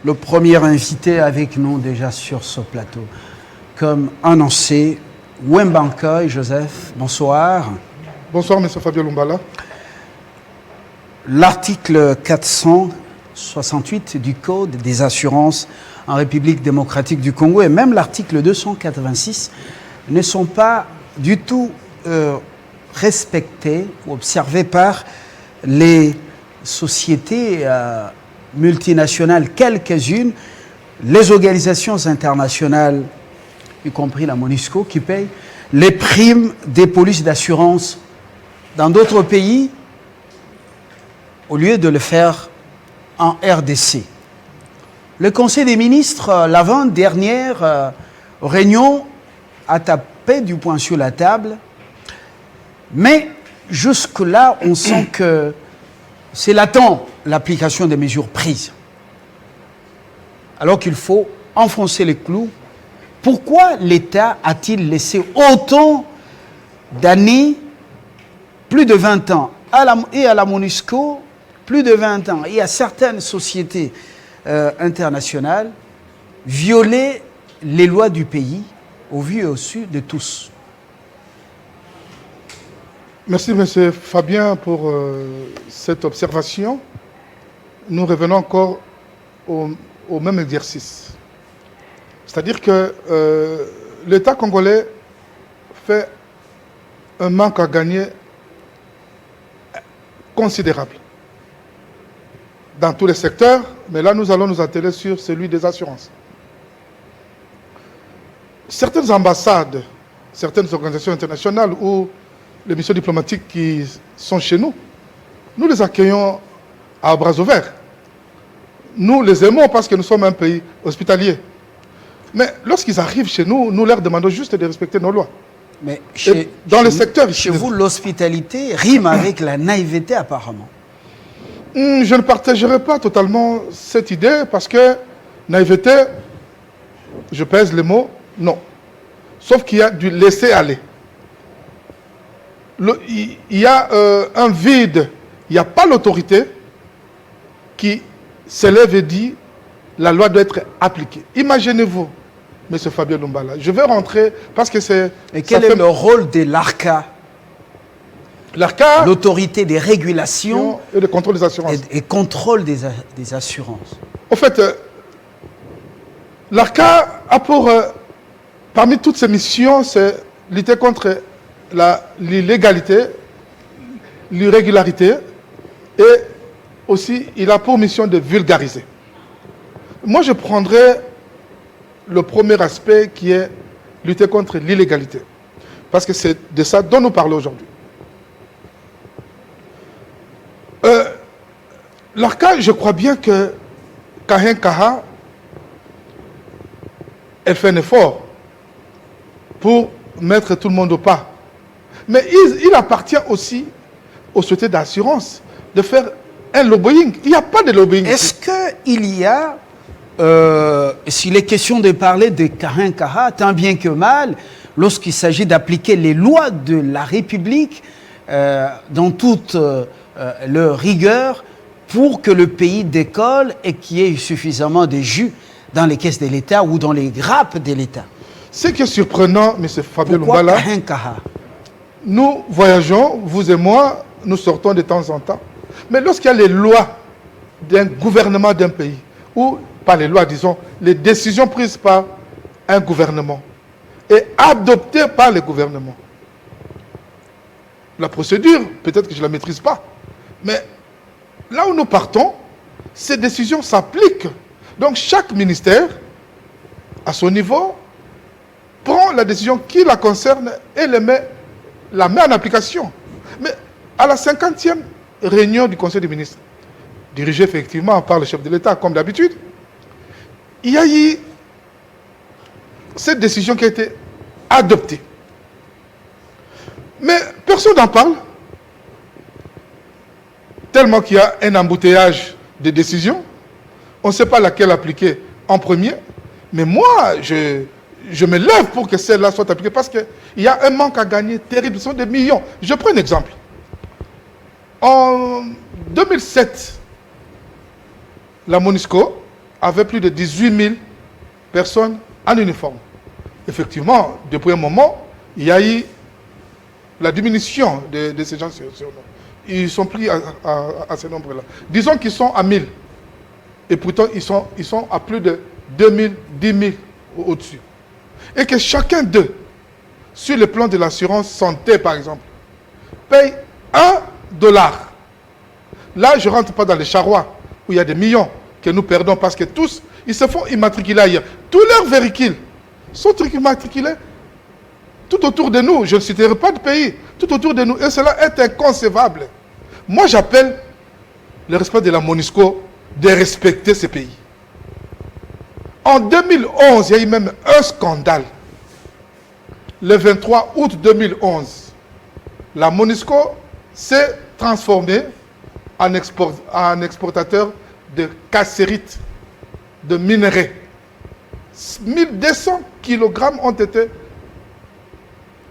le premier invité avec nous déjà sur ce plateau. Comme annoncé, Wembankoy Joseph, bonsoir. Bonsoir, M. Fabien Lumbala. L'article 468 du Code des assurances en République démocratique du Congo et même l'article 286 ne sont pas du tout respectés ou observés par les sociétés multinationales, quelques-unes, les organisations internationales, y compris la MONUSCO, qui payent les primes des polices d'assurance dans d'autres pays au lieu de le faire en RDC. Le Conseil des ministres, l'avant-dernière réunion, a tapé du poing sur la table, mais jusque-là, on sent que c'est latent l'application des mesures prises. Alors qu'il faut enfoncer les clous. Pourquoi l'État a-t-il laissé autant d'années, plus de 20 ans, à la MONUSCO, plus de 20 ans, et à certaines sociétés internationales, violer les lois du pays au vu et au su de tous? Merci, M. Fabien, pour cette observation. Nous revenons encore au même exercice. C'est-à-dire que l'État congolais fait un manque à gagner considérable dans tous les secteurs, mais là nous allons nous atteler sur celui des assurances. Certaines ambassades, certaines organisations internationales ou les missions diplomatiques qui sont chez nous, nous les accueillons à bras ouverts. Nous les aimons parce que nous sommes un pays hospitalier. Mais lorsqu'ils arrivent chez nous, nous leur demandons juste de respecter nos lois. Mais dans le secteur, chez vous, l'hospitalité rime avec la naïveté apparemment. Je ne partagerai pas totalement cette idée parce que naïveté, je pèse les mots, non. Sauf qu'il y a du laisser aller. Il y a un vide, il n'y a pas l'autorité qui s'élève et dit la loi doit être appliquée. Imaginez-vous, M. Fabien Lumbala, je vais rentrer parce que c'est... Et quel est le rôle de l'ARCA? L'ARCA, l'autorité des régulations et de contrôle des assurances. Et contrôle des assurances. En fait, l'ARCA a pour... parmi toutes ses missions, c'est lutter contre l'illégalité, l'irrégularité, et aussi il a pour mission de vulgariser. Moi, je prendrais le premier aspect qui est lutter contre l'illégalité. Parce que c'est de ça dont nous parlons aujourd'hui. L'ARCA, je crois bien que Kahin Kaha, elle fait un effort pour mettre tout le monde au pas. Mais il appartient aussi aux sociétés d'assurance de faire un lobbying. Il n'y a pas de lobbying. Est-ce qu'il y a, s'il est question de parler de Kahin Kaha, tant bien que mal, lorsqu'il s'agit d'appliquer les lois de la République dans toute leur rigueur pour que le pays décolle et qu'il y ait suffisamment de jus dans les caisses de l'État ou dans les grappes de l'État? Ce qui est surprenant, M. Fabien Pourquoi Lumbala, Kahin Kaha? nous voyageons, vous et moi, nous sortons de temps en temps. Mais lorsqu'il y a les lois d'un gouvernement d'un pays, ou pas les lois, disons, les décisions prises par un gouvernement et adoptées par le gouvernement, la procédure, peut-être que je ne la maîtrise pas, mais là où nous partons, ces décisions s'appliquent. Donc chaque ministère, à son niveau, prend la décision qui la concerne et la met en application. Mais à la 50e réunion du Conseil des ministres, dirigée effectivement par le chef de l'État, comme d'habitude, il y a eu cette décision qui a été adoptée. Mais personne n'en parle, tellement qu'il y a un embouteillage de décisions. On ne sait pas laquelle appliquer en premier. Mais moi, je me lève pour que celle-là soit appliquée parce qu'il y a un manque à gagner terrible. Ce sont des millions. Je prends un exemple. En 2007, la MONUSCO avait plus de 18 000 personnes en uniforme. Effectivement, depuis un moment, il y a eu la diminution de ces gens sur nous. Ils sont pris à ce nombre-là. Disons qu'ils sont à 1000. Et pourtant, ils sont à plus de 2000, 10 000 au-dessus. Et que chacun d'eux, sur le plan de l'assurance santé, par exemple, paye $1. Là, je ne rentre pas dans les charrois, où il y a des millions que nous perdons parce que tous, ils se font immatriculer ailleurs. Tous leurs véhicules sont immatriculés tout autour de nous. Je ne citerai pas de pays, tout autour de nous. Et cela est inconcevable. Moi, j'appelle le respect de la MONUSCO de respecter ces pays. En 2011, il y a eu même un scandale. Le 23 août 2011, la MONUSCO s'est transformée en exportateur de cassérite, de minerais. 1200 kg ont été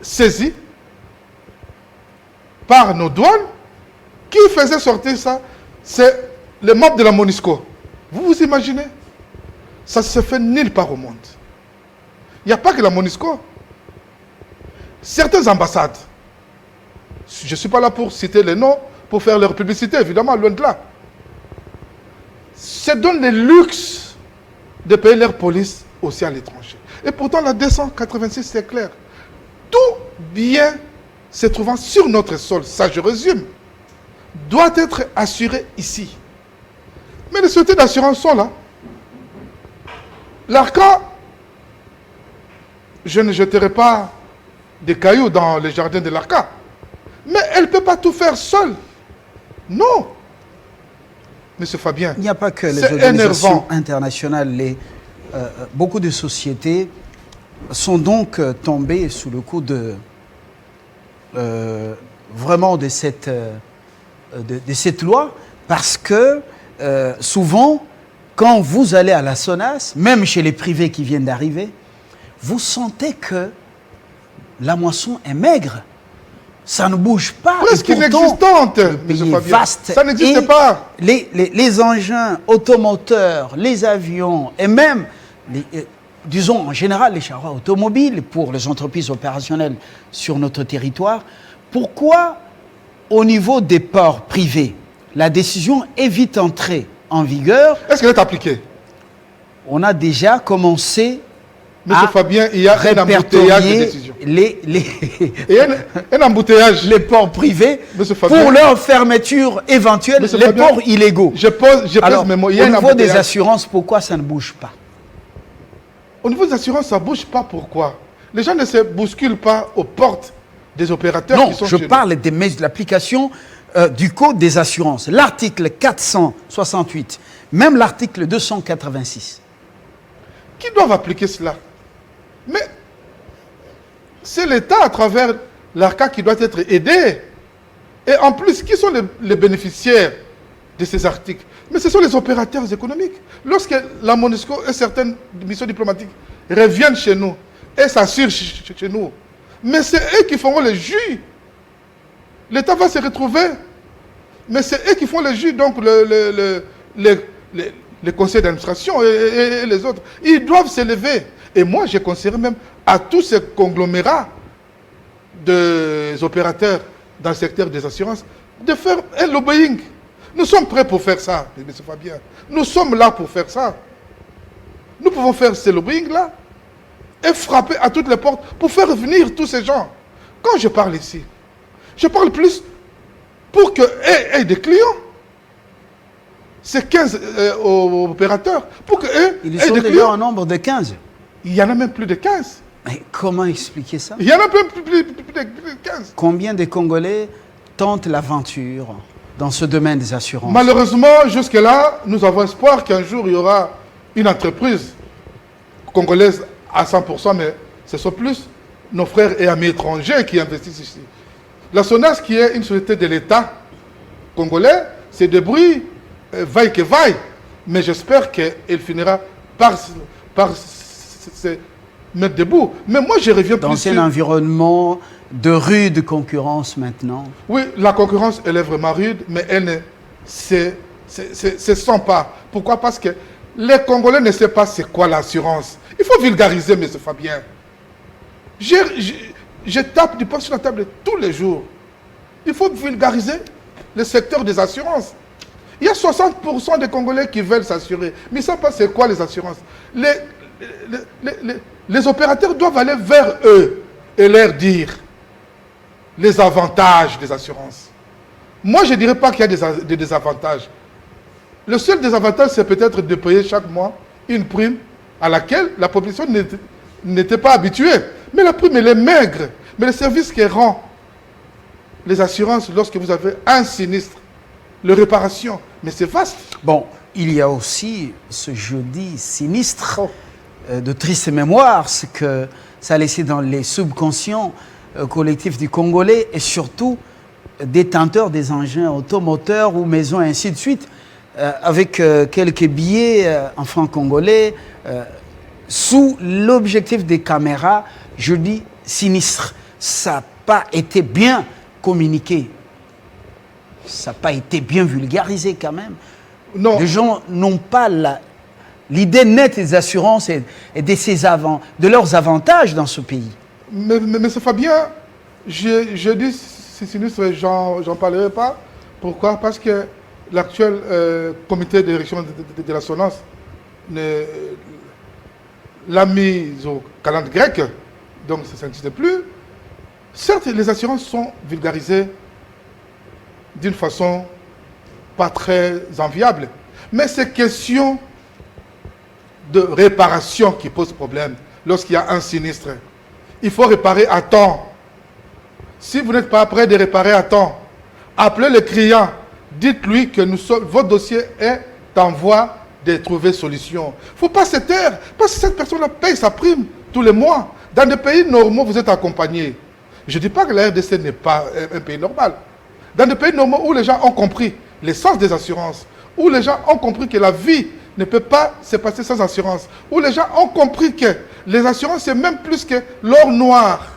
saisis par nos douanes. Qui faisait sortir ça? C'est les membres de la MONUSCO. Vous vous imaginez? Ça ne se fait nulle part au monde. Il n'y a pas que la MONUSCO. Certaines ambassades, je ne suis pas là pour citer les noms, pour faire leur publicité, évidemment, loin de là, se donnent le luxe de payer leur police aussi à l'étranger. Et pourtant, la 286, c'est clair. Tout bien se trouvant sur notre sol, ça je résume, doit être assuré ici. Mais les sociétés d'assurance sont là. L'ARCA, je ne jeterai pas des cailloux dans les jardins de l'ARCA. Mais elle ne peut pas tout faire seule. Non. Monsieur Fabien, il n'y a pas que les organisations internationales. Beaucoup de sociétés sont donc tombées sous le coup de vraiment de cette loi, parce que souvent, quand vous allez à la SONAS, même chez les privés qui viennent d'arriver, vous sentez que la moisson est maigre. Ça ne bouge pas. Presque inexistante, M. Fabien. Vaste. Ça n'existe pas. Les engins automoteurs, les avions et même, disons en général, les charrois automobiles pour les entreprises opérationnelles sur notre territoire, pourquoi au niveau des ports privés, la décision est vite entrée en vigueur? Est-ce qu'elle est appliquée? On a déjà commencé Monsieur Fabien, il y a un embouteillage de décisions. Un embouteillage. Les ports privés pour leur fermeture éventuelle, les Fabien, ports illégaux. Je pose mes mots. Au niveau des assurances, pourquoi ça ne bouge pas? Au niveau des assurances, ça ne bouge pas. Pourquoi? Les gens ne se bousculent pas aux portes des opérateurs qui sont chez nous. Non, je parle de l'application du Code des assurances. L'article 468, même l'article 286. Qui doivent appliquer cela? Mais c'est l'État à travers l'ARCA qui doit être aidé. Et en plus, qui sont les bénéficiaires de ces articles? Mais ce sont les opérateurs économiques. Lorsque la MONUSCO et certaines missions diplomatiques reviennent chez nous et s'assurent chez nous, mais c'est eux qui feront le jus. L'État va se retrouver, mais c'est eux qui font le jus, donc les conseils d'administration et les autres. Ils doivent s'élever. Et moi, je conseillerais même à tous ces conglomérats des opérateurs dans le secteur des assurances de faire un lobbying. Nous sommes prêts pour faire ça, M. Fabien. Nous sommes là pour faire ça. Nous pouvons faire ce lobbying-là et frapper à toutes les portes pour faire venir tous ces gens. Quand je parle ici, je parle plus pour qu'ils aient des clients. C'est 15 opérateurs. Pour que ils sont déjà en nombre de 15. Il y en a même plus de 15. Mais comment expliquer ça? Il y en a plus de 15. Combien de Congolais tentent l'aventure dans ce domaine des assurances? Malheureusement, jusque-là, nous avons espoir qu'un jour, il y aura une entreprise congolaise à 100%, mais ce sont plus nos frères et amis étrangers qui investissent ici. La SONAS, qui est une société de l'État congolais, se débrouille, vaille que vaille, mais j'espère qu'elle finira par se mettre debout. Mais moi, je reviens dans un environnement de rude concurrence maintenant. Oui, la concurrence, elle est vraiment rude, mais elle ne se sent pas. Pourquoi? Parce que Les Congolais ne savent pas c'est quoi l'assurance. Il faut vulgariser, M. Fabien. Je tape du poing sur la table tous les jours. Il faut vulgariser le secteur des assurances. Il y a 60% des Congolais qui veulent s'assurer. Mais ils ne savent pas c'est quoi les assurances. Les opérateurs doivent aller vers eux et leur dire les avantages des assurances. Moi, je ne dirais pas qu'il y a des désavantages. Le seul désavantage, c'est peut-être de payer chaque mois une prime à laquelle la population n'était pas habituée. Mais la prime, elle est maigre. Mais le service qui rend les assurances lorsque vous avez un sinistre, les réparations, mais c'est vaste. Bon, il y a aussi ce jeudi sinistre de triste mémoire, ce que ça a laissé dans les subconscients collectifs du Congolais et surtout détenteurs des engins automoteurs ou maisons et ainsi de suite, avec quelques billets en francs congolais, sous l'objectif des caméras, je dis sinistre. Ça n'a pas été bien communiqué. Ça n'a pas été bien vulgarisé quand même. Non. Les gens n'ont pas l'idée nette des assurances et de leurs avantages dans ce pays. Mais M. Fabien, je dis c'est sinistre, j'en parlerai pas. Pourquoi? Parce que l'actuel comité de direction de l'assurance l'a mise au calendrier grec, donc ça n'existe plus. Certes, les assurances sont vulgarisées d'une façon pas très enviable, mais c'est question de réparation qui pose problème. Lorsqu'il y a un sinistre, il faut réparer à temps. Si vous n'êtes pas prêt de réparer à temps, appelez le client, dites-lui que votre dossier est en voie de trouver solution. Il ne faut pas se taire, parce que cette personne-là paye sa prime tous les mois. Dans des pays normaux, vous êtes accompagné. Je ne dis pas que la RDC n'est pas un pays normal. Dans des pays normaux où les gens ont compris l'essence des assurances, où les gens ont compris que la vie ne peut pas se passer sans assurance, où les gens ont compris que les assurances, c'est même plus que l'or noir.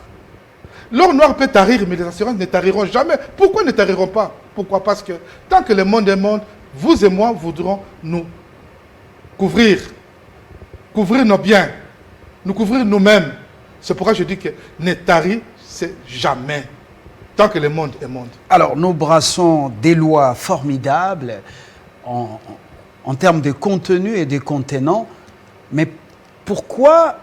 L'or noir peut tarir, mais les assurances ne tariront jamais. Pourquoi ne tariront pas? Pourquoi? Parce que tant que le monde est monde, vous et moi voudrons nous couvrir nos biens, nous couvrir nous-mêmes. C'est pourquoi je dis que ne tarir, c'est jamais. Tant que le monde est monde. Alors, nous brassons des lois formidables en termes de contenu et de contenant, mais pourquoi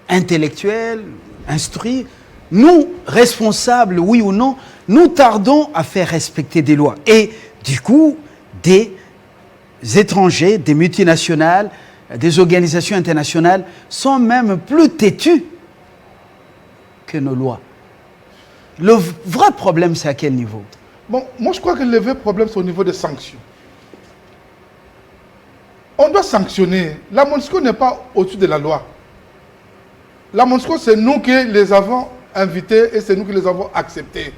intellectuels, instruits, nous, responsables, oui ou non, nous tardons à faire respecter des lois? Et du coup, des étrangers, des multinationales, des organisations internationales sont même plus têtus que nos lois. Le vrai problème, c'est à quel niveau? Bon, moi je crois que le vrai problème, c'est au niveau des sanctions. On doit sanctionner. La MONUSCO n'est pas au-dessus de la loi. La MONUSCO, c'est nous qui les avons invités et c'est nous qui les avons acceptés.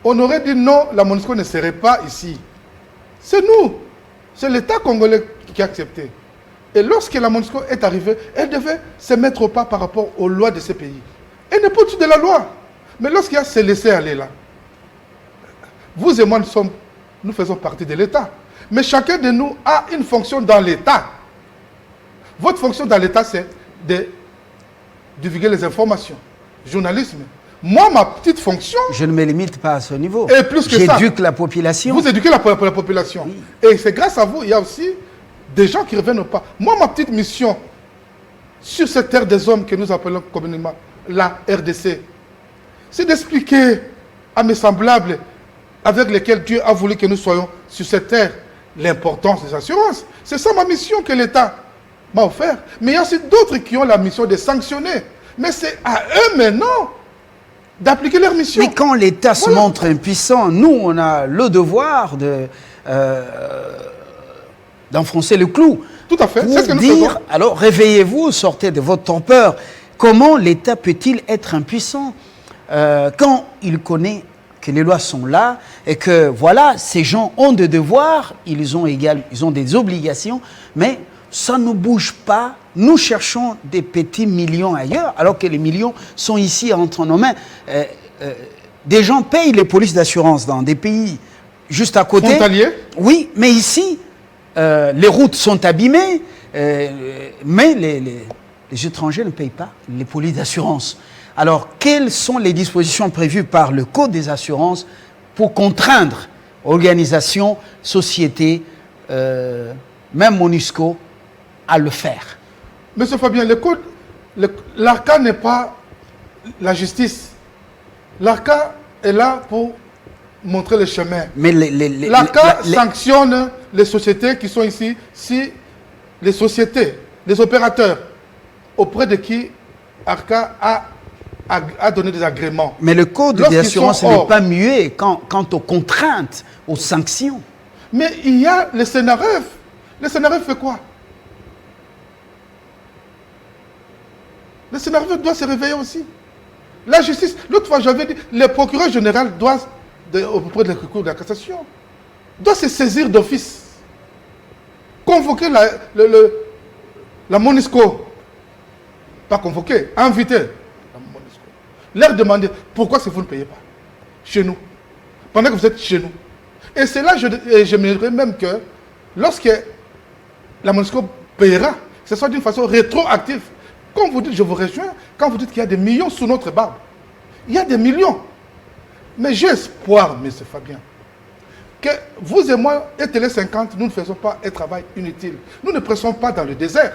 On aurait dit non, la MONUSCO ne serait pas ici. C'est nous. C'est l'État congolais qui a accepté. Et lorsque la MONUSCO est arrivée, elle devait se mettre au pas par rapport aux lois de ces pays. Elle n'est pas au-dessus de la loi. Mais lorsqu'il y a ce laisser-aller là, vous et moi, nous faisons partie de l'État. Mais chacun de nous a une fonction dans l'État. Votre fonction dans l'État, c'est de divulguer les informations. Journalisme. Moi, ma petite fonction... Je ne me limite pas à ce niveau. Et plus que ça. J'éduque la population. Vous éduquez la population. Oui. Et c'est grâce à vous, il y a aussi des gens qui reviennent au pas. Moi, ma petite mission sur cette terre des hommes que nous appelons communément la RDC, c'est d'expliquer à mes semblables avec lesquels Dieu a voulu que nous soyons sur cette terre l'importance des assurances. C'est ça ma mission que l'État m'a offert. Mais il y a aussi d'autres qui ont la mission de sanctionner. Mais c'est à eux maintenant d'appliquer leur mission. Mais quand l'État se montre impuissant, nous, on a le devoir d'enfoncer le clou. Tout à fait. C'est ce que nous faisons. Alors, réveillez-vous, sortez de votre torpeur. Comment l'État peut-il être impuissant quand il connaît que les lois sont là et que, voilà, ces gens ont des devoirs, ils ont des obligations, mais ça ne bouge pas. Nous cherchons des petits millions ailleurs, alors que les millions sont ici entre nos mains. Des gens payent les polices d'assurance dans des pays juste à côté. Frontaliers? Oui, mais ici, les routes sont abîmées, Mais les étrangers ne payent pas les polices d'assurance. Alors, quelles sont les dispositions prévues par le Code des assurances pour contraindre organisations, sociétés, même MONUSCO, à le faire? Monsieur Fabien, l'ARCA n'est pas la justice. L'ARCA est là pour montrer le chemin. Mais l'ARCA sanctionne les sociétés qui sont ici, si les sociétés, les opérateurs auprès de qui ARCA a donné des agréments. Mais le code des assurances n'est pas muet quant aux contraintes, aux sanctions. Mais il y a le CNRF. Le CNRF fait quoi? Le CNRF doit se réveiller aussi. La justice, l'autre fois j'avais dit, le procureur général doit, auprès de la Cour de la cassation, doit se saisir d'office. Convoquer la MONUSCO. Pas convoquer, inviter la MONUSCO. Leur demander pourquoi vous ne payez pas chez nous, pendant que vous êtes chez nous. Et c'est là que j'aimerais même que, lorsque la MONUSCO payera, que ce soit d'une façon rétroactive. Quand vous dites, je vous rejoins, quand vous dites qu'il y a des millions sous notre barbe, il y a des millions. Mais j'ai espoir, M. Fabien, que vous et moi, et Télé 50, nous ne faisons pas un travail inutile. Nous ne pressons pas dans le désert.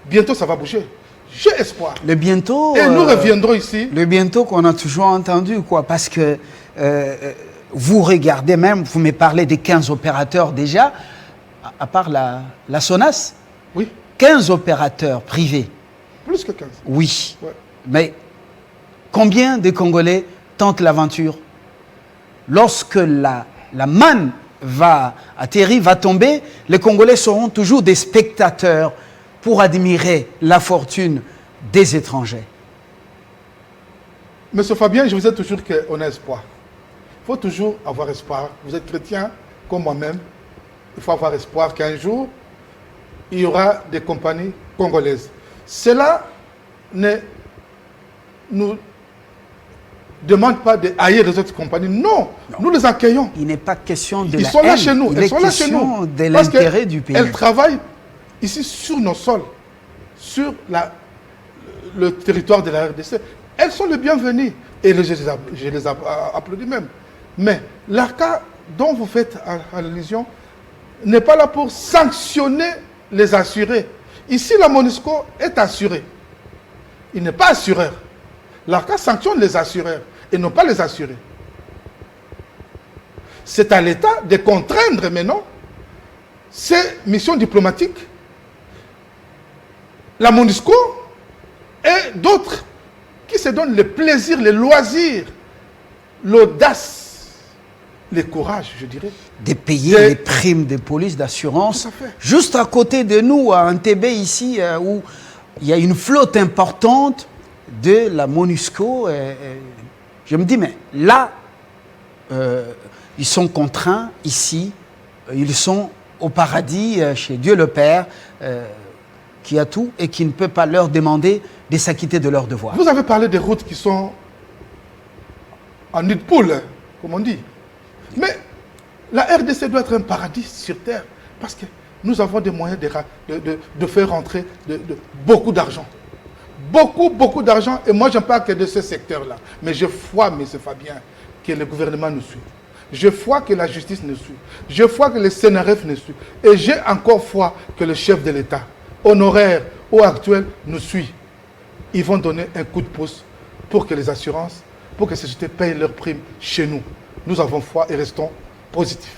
Bientôt, ça va bouger. J'ai espoir. Le bientôt... Et nous reviendrons ici. Le bientôt qu'on a toujours entendu, quoi, parce que vous regardez même, vous me parlez des 15 opérateurs déjà, à part la SONAS. Oui. 15 opérateurs privés. Plus que 15. Oui. Ouais. Mais combien de Congolais tentent l'aventure? Lorsque la manne va atterrir, va tomber, les Congolais seront toujours des spectateurs pour admirer la fortune des étrangers. Monsieur Fabien, je vous ai toujours dit qu'on a espoir. Il faut toujours avoir espoir. Vous êtes chrétien, comme moi-même. Il faut avoir espoir qu'un jour, il y aura des compagnies congolaises. Cela ne nous demande pas de haïr les autres compagnies. Non, nous les accueillons. Il n'est pas question de Ils la sont là haine. chez nous. Il Ils est sont là chez question nous. de l'intérêt du pays. Elles travaillent ici sur nos sols, sur le territoire de la RDC. Elles sont les bienvenues. Et je les applaudis même. Mais l'ARCA dont vous faites allusion n'est pas là pour sanctionner les assurés. Ici, la MONUSCO est assurée. Il n'est pas assureur. L'ARCA sanctionne les assureurs et non pas les assurés. C'est à l'État de contraindre maintenant ces missions diplomatiques, la MONUSCO et d'autres qui se donnent le plaisir, le loisir, l'audace, le courage, je dirais. De payer les primes de police, d'assurance. Juste à côté de nous, à Entebbe, ici, où il y a une flotte importante de la MONUSCO. Je me dis, mais là, ils sont contraints ici, ils sont au paradis, chez Dieu le Père, qui a tout et qui ne peut pas leur demander de s'acquitter de leurs devoirs. Vous avez parlé des routes qui sont en nid de poule, comme on dit. Mais la RDC doit être un paradis sur terre parce que nous avons des moyens de faire rentrer beaucoup d'argent. Beaucoup d'argent. Et moi, je ne parle que de ce secteur-là. Mais je vois, M. Fabien, que le gouvernement nous suit. Je vois que la justice nous suit. Je vois que le CNRF nous suit. Et j'ai encore foi que le chef de l'État, honoraire ou actuel, nous suit. Ils vont donner un coup de pouce pour que les assurances, pour que les sociétés payent leurs primes chez nous. Nous avons foi et restons positifs.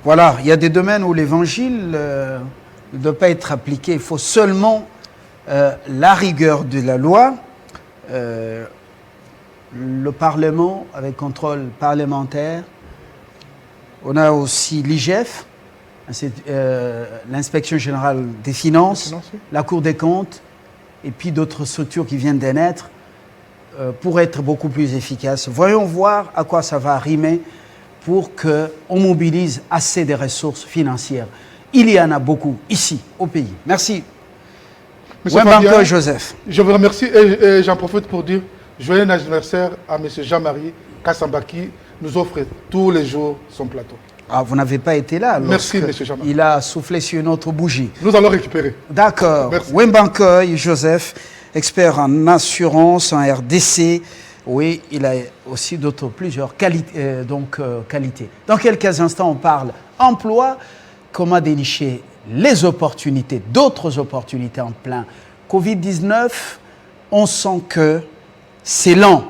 Voilà, il y a des domaines où l'évangile ne doit pas être appliqué. Il faut seulement la rigueur de la loi, le Parlement avec contrôle parlementaire. On a aussi l'IGF, l'Inspection générale des finances, la Cour des comptes, et puis d'autres structures qui viennent de naître pour être beaucoup plus efficaces. Voyons voir à quoi ça va rimer pour qu'on mobilise assez de ressources financières. Il y en a beaucoup ici, au pays. Merci. Monsieur Fabien, Joseph. Je vous remercie et j'en profite pour dire joyeux anniversaire à M. Jean-Marie Kassambaki, nous offre tous les jours son plateau. Ah, vous n'avez pas été là. Merci, M. Jamal. Il a soufflé sur une autre bougie. Nous allons récupérer. D'accord. Merci. Wembankoy Joseph, expert en assurance, en RDC. Oui, il a aussi plusieurs qualités. Dans quelques instants, on parle emploi, comment dénicher les opportunités, d'autres opportunités en plein Covid-19. On sent que c'est lent.